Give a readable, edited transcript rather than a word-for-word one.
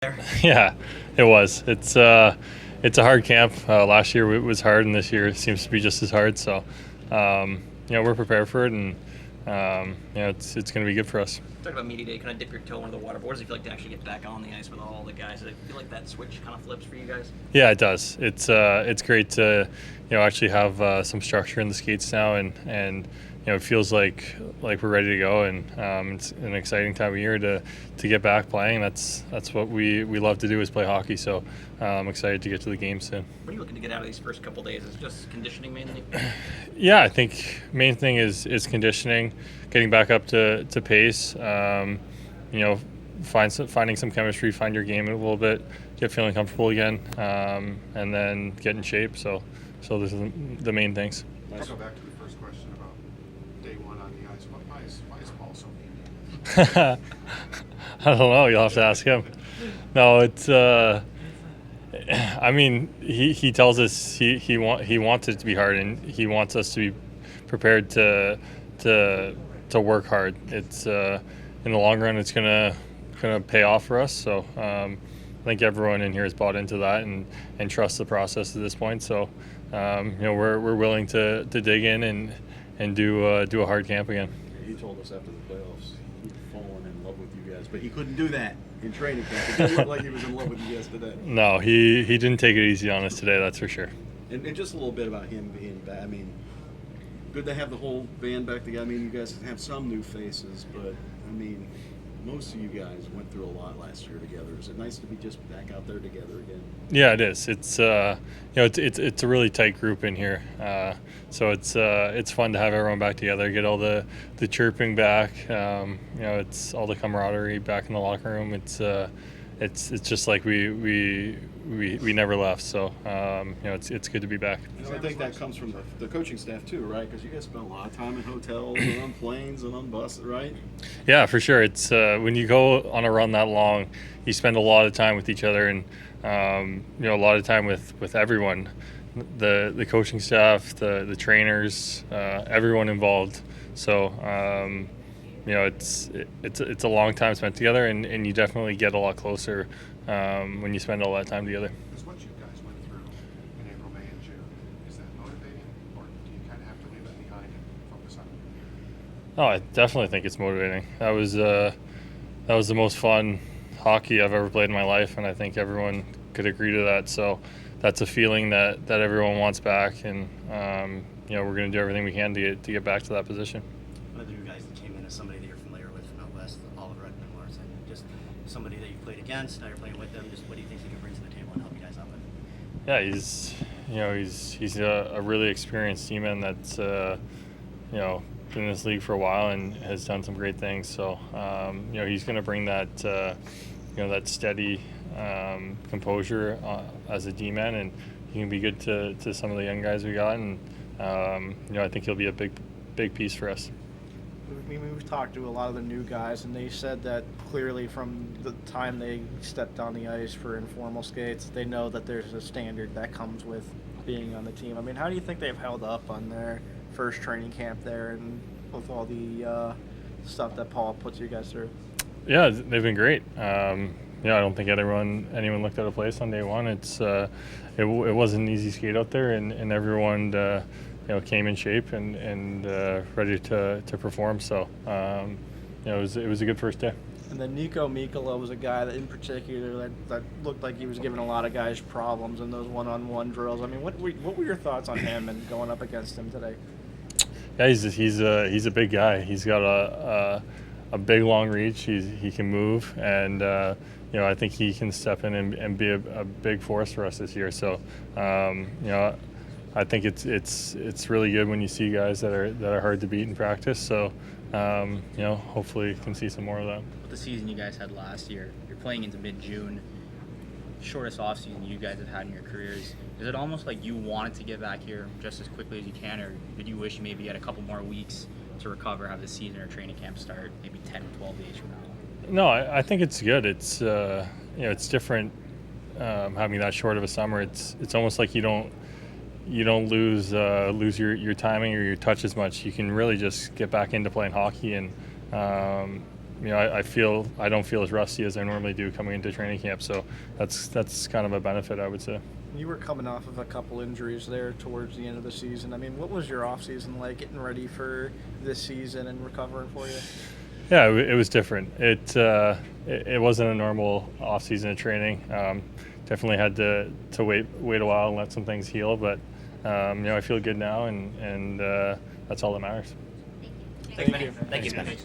there? Yeah, it was. It's a hard camp. Last year it was hard, and this year it seems to be just as hard. So, we're prepared for it, and it's going to be good for us. Talk about media day, kind of dip your toe into the water. But what does it feel like to actually get back on the ice with all the guys? Does it feel like that switch kind of flips for you guys? Yeah, it does. It's great to actually have some structure in the skates now, and it feels like we're ready to go, and it's an exciting time of year to get back playing. That's what we love to do, is play hockey. So I'm excited to get to the game soon. What are you looking to get out of these first couple days? Is it just conditioning mainly? Yeah, I think main thing is conditioning, getting back up to pace. Finding some chemistry, find your game a little bit, get feeling comfortable again, and then get in shape. So those are the main things. I'll go back to the first question about day one on the ice. Why is Paul so mean? I don't know. You'll have to ask him. No, it's. He tells us he wants it to be hard, and he wants us to be prepared to work hard. It's in the long run, it's gonna pay off for us. So I think everyone in here has bought into that and trusts the process at this point. So we're willing to dig in and do a hard camp again. He told us after the playoffs he'd fallen in love with you guys, but he couldn't do that in training camp. It didn't look like he was in love with you guys today. No, he didn't take it easy on us today, that's for sure. And just a little bit about him being back. I mean, good to have the whole band back together. I mean, you guys have some new faces, but I mean, most of you guys went through a lot last year together. Is it nice to be just back out there together again? Yeah, it is. It's it's a really tight group in here, so it's fun to have everyone back together, get all the chirping back. It's all the camaraderie back in the locker room. It's just like we never left. So it's good to be back. I think that comes from the coaching staff too, right? Because you guys spend a lot of time in hotels and on planes and on buses, right? Yeah, for sure. It's when you go on a run that long, you spend a lot of time with each other, and a lot of time with everyone, the coaching staff, the trainers, everyone involved. So it's a long time spent together, and you definitely get a lot closer when you spend all that time together. Because what you guys went through in April, May, and June, is that motivating, or do you kind of have to leave that behind and focus on it? Oh, I definitely think it's motivating. That was the most fun hockey I've ever played in my life, and I think everyone could agree to that. So that's a feeling that everyone wants back, and we're going to do everything we can to get back to that position. One of the new guys that came in is somebody that you're familiar with from out west, Oliver Ekman-Larsson. Just somebody that you played against, now you're playing with them. Just what do you think he can bring to the table and help you guys out with? Yeah, he's a really experienced teaman that's been in this league for a while and has done some great things. So he's going to bring that that steady composure as a D-man, and he can be good to some of the young guys we got, and I think he'll be a big piece for us. We've talked to a lot of the new guys, and they said that clearly from the time they stepped on the ice for informal skates, they know that there's a standard that comes with being on the team. I mean, how do you think they've held up on their first training camp there, and with all the stuff that Paul puts you guys through? Yeah, they've been great. I don't think anyone looked at a place on day one. It wasn't an easy skate out there, and everyone came in shape and ready to perform. So it was a good first day. And then Nico Mikkola was a guy that in particular that looked like he was giving a lot of guys problems in those one-on-one drills. I mean, what were your thoughts on him and going up against him today? Yeah, he's a big guy. He's got a big long reach. He can move, and I think he can step in and be a big force for us this year. So I think it's really good when you see guys that are hard to beat in practice. So hopefully you can see some more of that. With the season you guys had last year, you're playing into mid-June, shortest offseason you guys have had in your careers. Is it almost like you wanted to get back here just as quickly as you can, or did you wish maybe you had a couple more weeks to recover, have the season or training camp start maybe 10 or 12 days from now? No, I think it's good. It's it's different having that short of a summer. It's almost like you don't lose your timing or your touch as much. You can really just get back into playing hockey, and I don't feel as rusty as I normally do coming into training camp. So that's kind of a benefit, I would say. You were coming off of a couple injuries there towards the end of the season. I mean, what was your off season like, getting ready for this season and recovering for you? Yeah, it was different. It wasn't a normal off season of training. Definitely had to wait a while and let some things heal. But I feel good now, and that's all that matters. Thank you. Thank you, Spencer.